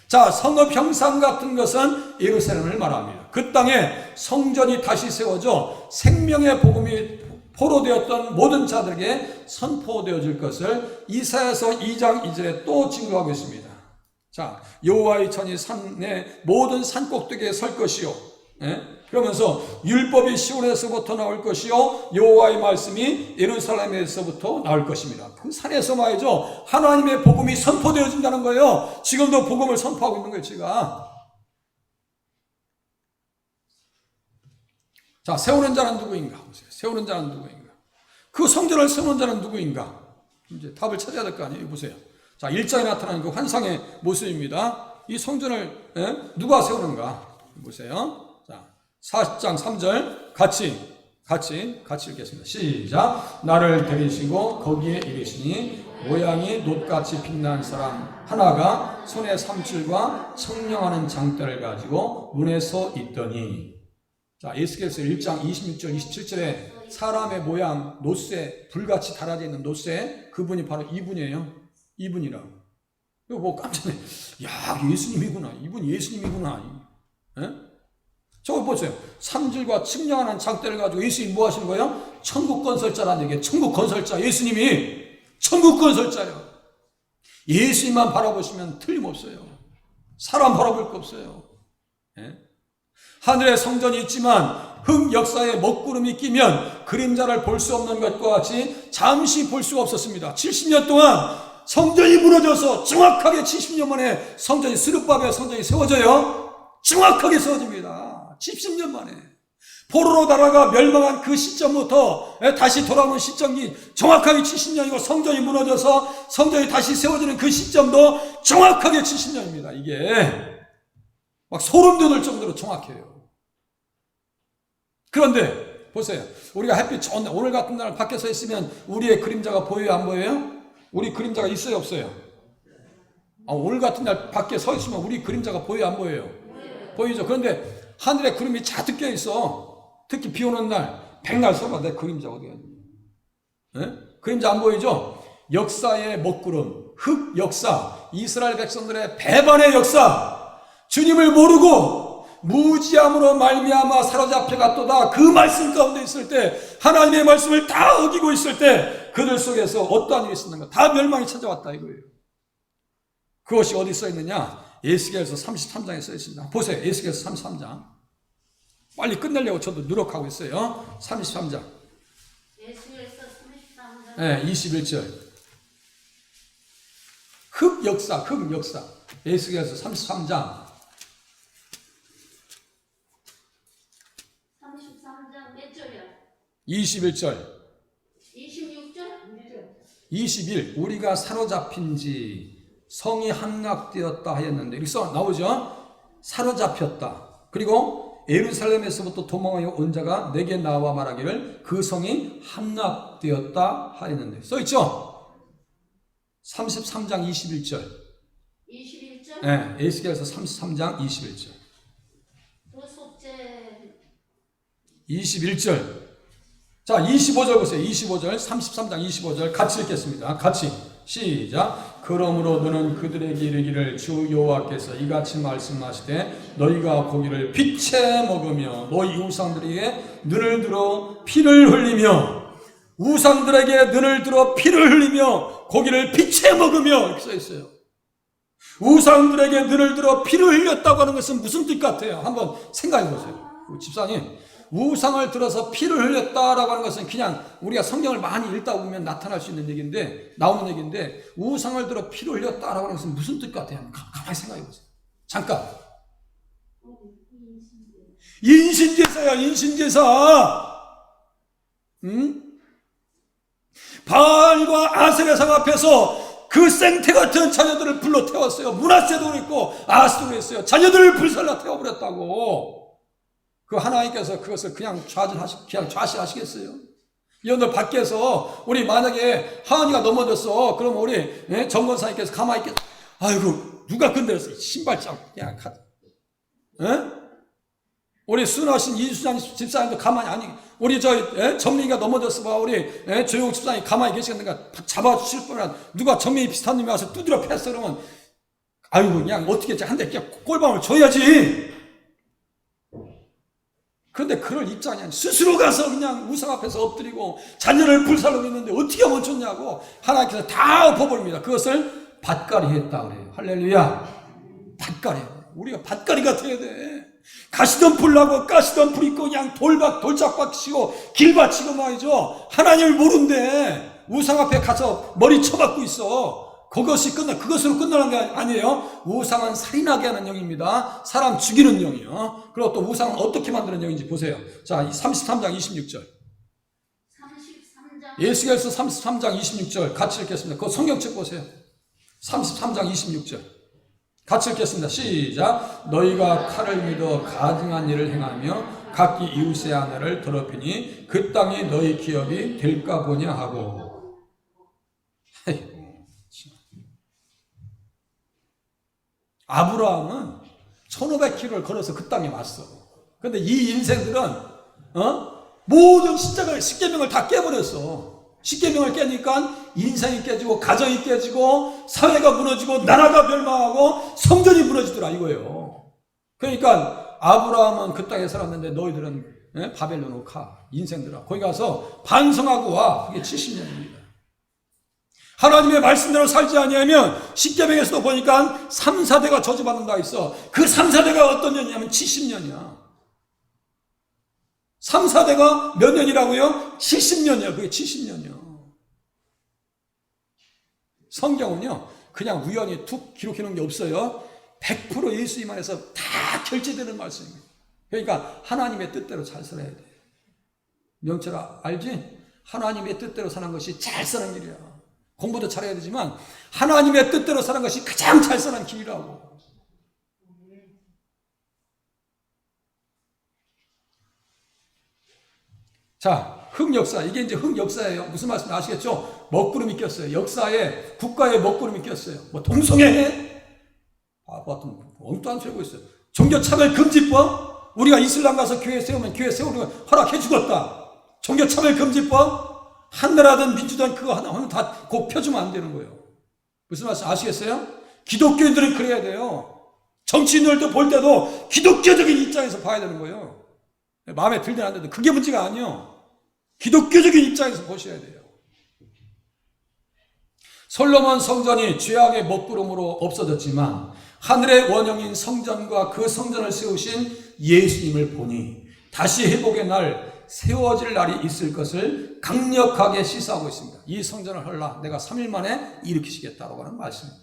자, 성읍 형상 같은 것은 예루살렘을 말합니다. 그 땅에 성전이 다시 세워져 생명의 복음이 포로되었던 모든 자들에게 선포되어질 것을 이사야서 2장 2절에 또 증거하고 있습니다. 자, 여호와의 천이 산의 모든 산꼭대기에 설 것이요. 예? 그러면서 율법이 시온에서부터 나올 것이요 여호와의 말씀이 예루살렘에서부터 나올 것입니다. 그 산에서 말이죠. 하나님의 복음이 선포되어진다는 거예요. 지금도 복음을 선포하고 있는 거예요, 제가. 자, 세우는 자는 누구인가? 보세요. 세우는 자는 누구인가? 그 성전을 세우는 자는 누구인가? 이제 답을 찾아야 될 거 아니에요. 보세요. 자, 1장에 나타나는 그 환상의 모습입니다. 이 성전을 누가 세우는가? 보세요. 40장 3절 같이 읽겠습니다. 시작. 나를 데리시고 거기에 이르시니 모양이 놋같이 빛난 사람 하나가 손에 삼줄과 청령하는 장대를 가지고 문에 서 있더니. 자, 에스겔서 1장 26절 27절에 사람의 모양 놋새 불같이 달아져 있는 놋새 그분이 바로 이분이에요. 이분이라고. 이거 뭐 깜짝 놀래. 야, 예수님이구나. 이분 예수님이구나. 에? 저거 보세요. 삼줄과 측량하는 장대를 가지고 예수님이 뭐 하시는 거예요? 천국 건설자라는 얘기예요. 천국 건설자. 예수님이 천국 건설자예요. 예수님만 바라보시면 틀림없어요. 사람 바라볼 거 없어요. 예? 하늘에 성전이 있지만 흙 역사에 먹구름이 끼면 그림자를 볼 수 없는 것과 같이 잠시 볼 수가 없었습니다. 70년 동안 성전이 무너져서 정확하게 70년 만에 성전이 스룹바벨 성전이 세워져요. 정확하게 세워집니다. 70년 만에. 포로로 나라가 멸망한 그 시점부터 다시 돌아오는 시점이 정확하게 70년이고 성전이 무너져서 성전이 다시 세워지는 그 시점도 정확하게 70년입니다. 이게 막 소름 돋을 정도로 정확해요. 그런데 보세요. 우리가 햇빛 좋은 날, 오늘 같은 날 밖에 서 있으면 우리의 그림자가 보여요, 안 보여요? 우리 그림자가 있어요, 없어요? 오늘 같은 날 밖에 서 있으면 우리 그림자가 보여요, 안 보여요? 보이죠? 그런데 하늘에 구름이 잔뜩 껴 있어. 특히 비 오는 날, 백날 써봐. 내 그림자 어디야? 네? 그림자 안 보이죠? 역사의 먹구름, 흙 역사, 이스라엘 백성들의 배반의 역사, 주님을 모르고 무지함으로 말미암아 사로잡혀 갔도다. 그 말씀 가운데 있을 때, 하나님의 말씀을 다 어기고 있을 때, 그들 속에서 어떠한 일이 있었는가? 다 멸망이 찾아왔다 이거예요. 그것이 어디 써 있느냐? 에스겔서 33장에 써 있습니다. 보세요. 에스겔서 33장. 빨리 끝내려고 저도 노력하고 있어요. 33장. 예수에서 33장. 네, 21절. 흙 역사. 에스겔서 33장. 33장 몇 절이야? 21절. 26절? 21. 우리가 사로잡힌 지 성이 함락되었다 하였는데 이렇게 나오죠. 사로잡혔다. 그리고 예루살렘에서부터 도망하여 온 자가 내게 나와 말하기를 그 성이 함락되었다 하였는데 써있죠. 33장 21절. 21절? 네, 에스겔서 33장 21절. 그 속죄 21절. 자, 25절 보세요. 25절, 33장 25절 같이 읽겠습니다. 같이 시작. 그러므로 너는 그들에게 이르기를 주 여호와께서 이같이 말씀하시되 너희가 고기를 빛에 먹으며 너희 우상들에게 눈을 들어 피를 흘리며 우상들에게 눈을 들어 피를 흘리며 고기를 빛에 먹으며 이렇게 써 있어요. 우상들에게 눈을 들어 피를 흘렸다고 하는 것은 무슨 뜻 같아요? 한번 생각해 보세요. 집사님, 우상을 들어서 피를 흘렸다라고 하는 것은 그냥 우리가 성경을 많이 읽다 보면 나타날 수 있는 얘기인데, 나오는 얘기인데, 우상을 들어 피를 흘렸다라고 하는 것은 무슨 뜻 같아요? 가만히 생각해 보세요. 잠깐. 인신제사야, 인신제사. 바알과 아세라상 앞에서 그 생태 같은 자녀들을 불러 태웠어요. 므낫세도 그랬고 아스도 그랬어요. 자녀들을 불살라 태워버렸다고. 그 하나님께서 그것을 그냥 좌시하시겠어요? 여러분들 밖에서 우리 만약에 하은이가 넘어졌어. 그러면 우리 정권사님께서 가만히 있겠어. 아이고 누가 건드렸어? 신발장 그냥 우리 순하신 이수장 집사님도 가만히 아니. 우리 전민이가 넘어졌어 봐. 우리 조용 집사님 가만히 계시겠는가? 잡아주실 뻔한 누가 전민이 비슷한 놈이 와서 두드려 팼어 그러면 아이고 그냥 어떻게 한 대 그냥 꼴밤을 줘야지. 그런데 그럴 입장이 아니야. 스스로 가서 그냥 우상 앞에서 엎드리고 자녀를 불살르고 있는데 어떻게 멈췄냐고 하나님께서 다 엎어버립니다. 그것을 밭갈이 했다 그래요. 할렐루야. 밭갈이. 우리가 밭갈이 같아야 돼. 가시던 풀나고 가시던 풀 있고 그냥 돌짝박 치고 길받치고 말이죠. 하나님을 모른대. 우상 앞에 가서 머리 쳐박고 있어. 그것으로 끝나는 게 아니에요. 우상은 살인하게 하는 영입니다. 사람 죽이는 영이요. 그리고 또 우상은 어떻게 만드는 영인지 보세요. 자, 33장 26절. 33장 에스겔서 33장 26절 같이 읽겠습니다. 그 성경책 보세요. 33장 26절. 같이 읽겠습니다. 시작. 너희가 칼을 믿어 가증한 일을 행하며 각기 이웃의 아내를 더럽히니 그 땅이 너희 기업이 될까 보냐 하고. 아브라함은 1500km를 걸어서 그 땅에 왔어. 그런데 이 인생들은 모든 십계명을 다 깨버렸어. 십계명을 깨니까 인생이 깨지고 가정이 깨지고 사회가 무너지고 나라가 멸망하고 성전이 무너지더라 이거예요. 그러니까 아브라함은 그 땅에 살았는데 너희들은 바벨론으로 가. 인생들아 거기 가서 반성하고 와. 그게 70년입니다. 하나님의 말씀대로 살지 아니하면 십계명에서도 보니까 3, 4대가 저주받는다 있어. 그 3, 4대가 어떤 년이냐면 70년이야. 3, 4대가 몇 년이라고요? 70년이야. 그게 70년이야. 성경은요 그냥 우연히 툭 기록해 놓은 게 없어요. 100% 예수님 안에서 다 결제되는 말씀입니다. 그러니까 하나님의 뜻대로 잘 살아야 돼. 명철아 알지? 하나님의 뜻대로 사는 것이 잘 사는 길이야. 공부도 잘해야 되지만 하나님의 뜻대로 사는 것이 가장 잘 사는 길이라고. 자, 흑역사. 이게 이제 흑역사예요. 무슨 말씀 아시겠죠? 먹구름이 꼈어요. 역사에 국가에 먹구름이 꼈어요. 뭐 동성애? 같은 엉뚱한 소리 하고 있어요. 종교차별 금지법? 우리가 이슬람 가서 교회 세우면 교회 세우는 거 허락해 주겠다. 종교차별 금지법? 한나라든 민주당 그거 하나 하면 다 꼭 펴주면 안 되는 거예요. 무슨 말씀 아시겠어요? 기독교인들은 그래야 돼요. 정치인들도 볼 때도 기독교적인 입장에서 봐야 되는 거예요. 마음에 들든 안 들든 그게 문제가 아니에요. 기독교적인 입장에서 보셔야 돼요. 솔로몬 성전이 죄악의 먹구름으로 없어졌지만 하늘의 원형인 성전과 그 성전을 세우신 예수님을 보니 다시 회복의 날 세워질 날이 있을 것을 강력하게 시사하고 있습니다. 이 성전을 헐라 내가 3일 만에 일으키시겠다라고 하는 말씀입니다.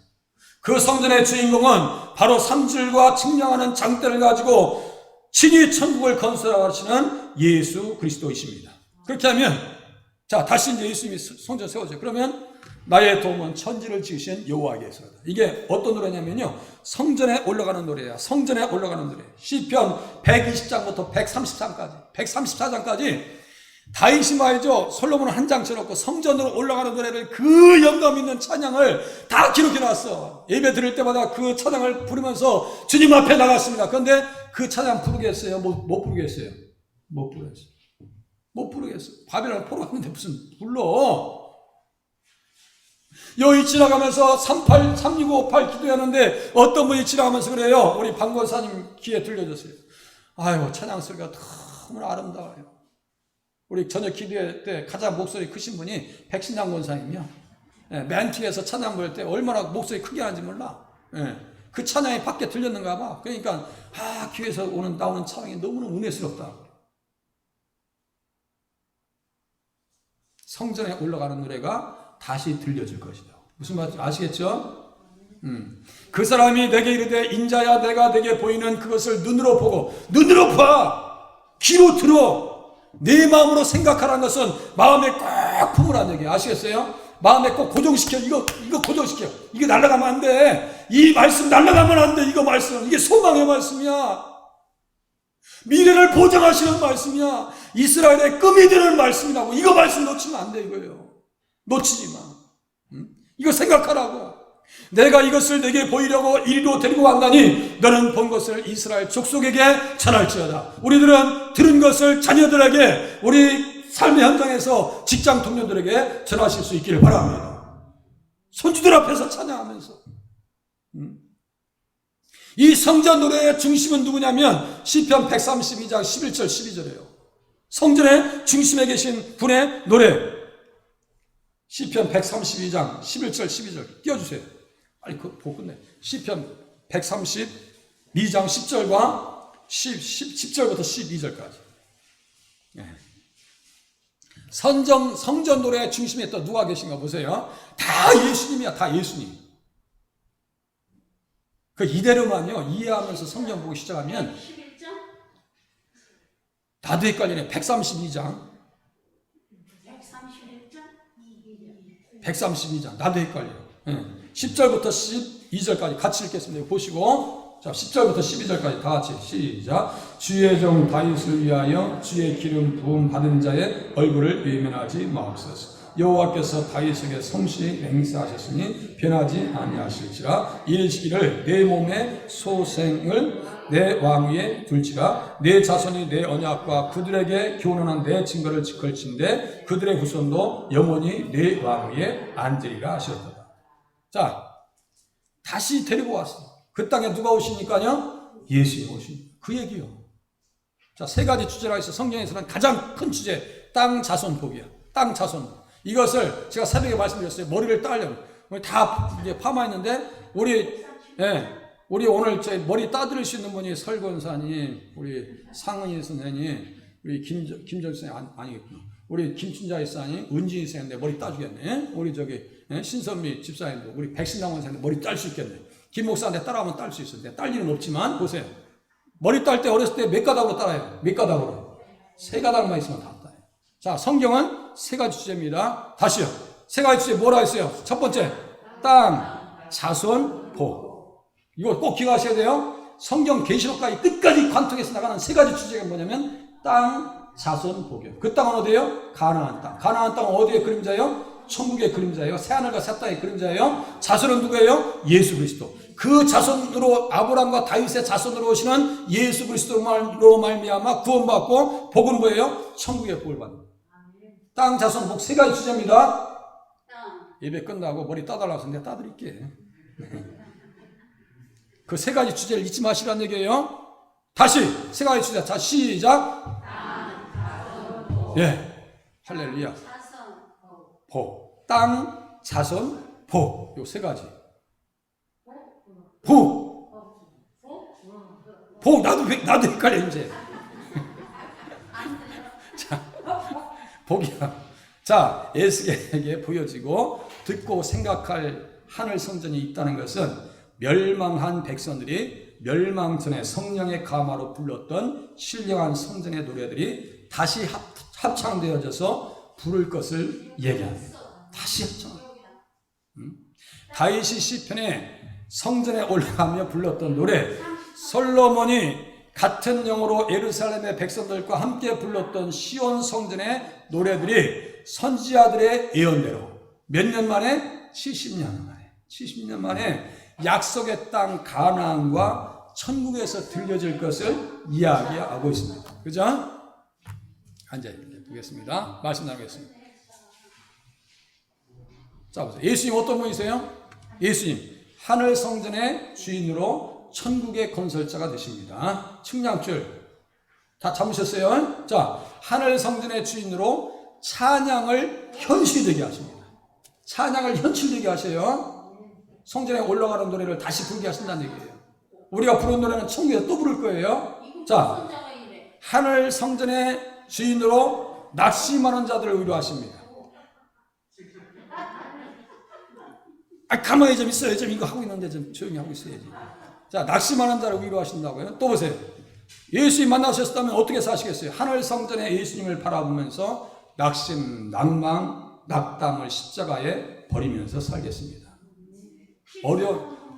그 성전의 주인공은 바로 3줄과 측량하는 장대를 가지고 친히 천국을 건설하시는 예수 그리스도이십니다. 그렇게 하면 자 다시 이제 예수님이 성전 세워져요. 그러면 나의 도움은 천지를 지으신 여호와께서다. 이게 어떤 노래냐면요, 성전에 올라가는 노래야. 성전에 올라가는 노래. 시편 120장부터 134장까지 다윗이 말이죠, 솔로몬은 한 장 쳐놓고 성전으로 올라가는 노래를, 그 영감 있는 찬양을 다 기록해놨어. 예배 드릴 때마다 그 찬양을 부르면서 주님 앞에 나갔습니다. 그런데 그 찬양 부르겠어요? 못 부르겠어요? 못 부르겠어요. 못 부르겠어요. 바벨론 포로 가는데 무슨 불러? 여기 지나가면서 38, 3658 기도하는데 어떤 분이 지나가면서 그래요. 우리 방권사님 귀에 들려줬어요. 아유, 찬양 소리가 너무 아름다워요. 우리 저녁 기도회 때 가장 목소리 크신 분이 백신장 권사님이요. 맨 뒤에서 찬양 부를 때 얼마나 목소리 크게 하는지 몰라. 그 찬양이 밖에 들렸는가 봐. 그러니까 귀에서 나오는 찬양이 너무너무 은혜스럽다. 성전에 올라가는 노래가 다시 들려질 것이다. 무슨 말인지 아시겠죠? 그 사람이 내게 이르되 인자야 내가 내게 보이는 그것을 눈으로 보고, 눈으로 봐, 귀로 들어, 내 마음으로 생각하라는 것은 마음에 꼭 품으라는 얘기 아시겠어요? 마음에 꼭 고정시켜. 이거 고정시켜. 이게 날아가면 안 돼. 이 말씀 날아가면 안 돼. 이거 말씀, 이게 소망의 말씀이야. 미래를 보장하시는 말씀이야. 이스라엘의 끔이 되는 말씀이라고. 이거 말씀 놓치면 안 돼. 이거예요. 놓치지 마. 이거 생각하라고. 내가 이것을 내게 보이려고 이리로 데리고 왔나니 너는 본 것을 이스라엘 족속에게 전할지어다. 우리들은 들은 것을 자녀들에게, 우리 삶의 현장에서 직장 동료들에게 전하실 수 있기를 바랍니다. 손주들 앞에서 찬양하면서. 이 성전 노래의 중심은 누구냐면 시편 132장 11절 12절이에요. 성전의 중심에 계신 분의 노래. 시편 132장 11절 12절 띄워주세요. 빨리 보고 끝내. 시편 132장 10절과 10절부터 12절까지. 성전 노래의 중심에 또 누가 계신가 보세요. 다 예수님이야. 다 예수님. 그 이대로만요 이해하면서 성경 보기 시작하면 11장? 나도 헷갈리네. 132장 132장 나도 헷갈려. 10절부터 12절까지 같이 읽겠습니다. 보시고, 자 10절부터 12절까지 다 같이 시작. 주의 종 다윗을 위하여 주의 기름 부음 받은 자의 얼굴을 외면하지 마옵소서. 여호와께서 다윗에게 성실히 맹세하셨으니 변하지 아니하실지라. 이르시기를 내 몸의 소생을 내 왕 위에 둘지라. 내 자손이 내 언약과 그들에게 교훈하는 내 증거를 지킬진대 그들의 후손도 영원히 내 왕 위에 앉으리라 하셨다. 자, 다시 데리고 왔어. 그 땅에 누가 오시니까요? 예수님 오십니다. 그 얘기요. 자, 세 가지 주제라 해서 성경에서는 가장 큰 주제, 땅 자손 복이야. 땅 자손 복. 이것을 제가 새벽에 말씀드렸어요. 머리를 따려고. 다 이제 파마했는데, 우리 오늘 제 머리 따드릴 수 있는 분이 설권사님, 우리 상은희 선생님, 우리 김정 선생님 아니겠구나. 우리 김춘자 이사님, 은진이 선생님 머리 따주겠네. 우리 신선미 집사님도, 우리 백신당 원사님 머리 딸 수 있겠네. 김 목사한테 따라하면 딸 수 있어요. 딸 일은 없지만 보세요. 머리 딸 때 어렸을 때 몇 가닥으로 따라요? 몇 가닥으로? 세 가닥만 있으면 다 따요. 자, 성경은 세 가지 주제입니다. 다시요. 세 가지 주제 뭐라 했어요? 첫 번째, 땅, 자손, 복. 이거 꼭 기억하셔야 돼요. 성경 계시록까지 끝까지 관통해서 나가는 세 가지 주제가 뭐냐면 땅, 자손, 복이요. 그 땅은 어디예요? 가나안 땅. 가나안 땅은 어디의 그림자예요? 천국의 그림자예요. 새하늘과 새 땅의 그림자예요. 자손은 누구예요? 예수 그리스도. 그 자손으로, 아브라함과 다윗의 자손으로 오시는 예수 그리스도로 말미암아 구원받고, 복은 뭐예요? 천국의 복을 받는. 땅, 자손, 복 세 가지 주제입니다. 예배 끝나고 머리 따달라고 해서 내가 따드릴게. 그 세 가지 주제를 잊지 마시라는 얘기예요. 다시 세 가지 주제. 자, 시작. 할렐루야. 복. 땅, 자손, 복. 요 세 가지. 복. 복. 나도 헷갈려, 이제. 자, 복이야. 자, 에스겔에게 보여지고 듣고 생각할 하늘 성전이 있다는 것은 멸망한 백성들이 멸망 전에 성령의 가마로 불렀던 신령한 성전의 노래들이 다시 합창되어져서 부를 것을 얘기합니다. 다시 합창. 다윗이 시편에 성전에 올라가며 불렀던 노래, 솔로몬이 같은 영으로 예루살렘의 백성들과 함께 불렀던 시온 성전의 노래들이 선지자들의 예언대로 몇 년 만에? 70년 만에 약속의 땅 가나안과 천국에서 들려질 것을 이야기하고 있습니다. 그죠? 앉아 보겠습니다. 말씀 나누겠습니다. 자, 보세요. 예수님 어떤 분이세요? 예수님 하늘 성전의 주인으로 천국의 건설자가 되십니다. 측량줄 다 잡으셨어요? 자, 하늘 성전의 주인으로 찬양을 현실되게 하십니다. 찬양을 현실되게 하셔요. 성전에 올라가는 노래를 다시 부르게 하신다는 얘기예요. 우리가 부른 노래는 천국에서 또 부를 거예요. 자, 하늘 성전의 주인으로 낙심하는 자들을 위로하십니다. 가만히 좀 있어요. 좀 이거 하고 있는데 좀 조용히 하고 있어야지. 자, 낙심하는 자를 위로하신다고요. 또 보세요. 예수님 만나셨다면 어떻게 사시겠어요? 하늘 성전에 예수님을 바라보면서 낙심, 낭망, 낙담을 십자가에 버리면서 살겠습니다.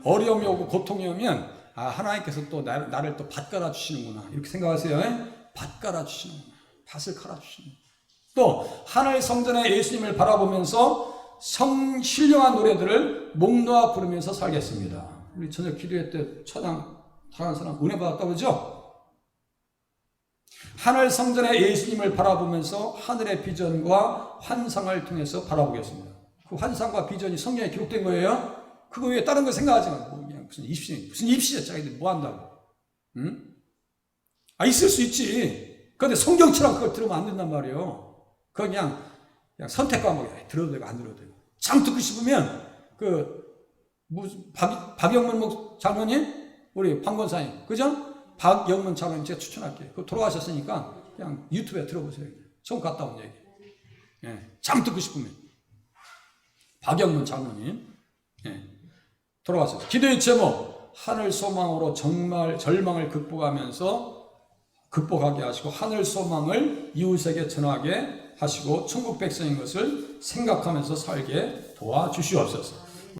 어려움이 오고 고통이 오면 하나님께서 또 나를 또 밭 갈아 주시는구나 이렇게 생각하세요. 밭 갈아 주시는구나. 밭을 갈아 주시는. 또 하늘 성전에 예수님을 바라보면서 신령한 노래들을 목 놓아 부르면서 살겠습니다. 우리 저녁 기도회 때 찬양 하는 사람 은혜 받았다고 그러죠? 하늘 성전에 예수님을 바라보면서 하늘의 비전과 환상을 통해서 바라보겠습니다. 그 환상과 비전이 성경에 기록된 거예요. 그거 외에 다른 거 생각하지 말고 그냥 무슨 입시야 자기들 뭐 한다고? 응? 있을 수 있지. 그런데 성경처럼 그걸 들으면 안 된단 말이에요. 그거 그냥 선택 과목이야. 들어도 되고 안 들어도 되고. 참 듣고 싶으면 박영문 장로님, 우리 판권사님, 그죠? 박영문 장로님 제가 추천할게요. 그거 돌아가셨으니까 그냥 유튜브에 들어보세요. 처음 갔다 온 얘기. 참 듣고 싶으면 박영문 장로님. 돌아가셨어요. 기도의 제목 하늘 소망으로 정말 절망을 극복하게 하시고 하늘 소망을 이웃에게 전하게 하시고 천국 백성인 것을 생각하면서 살게 도와주시옵소서.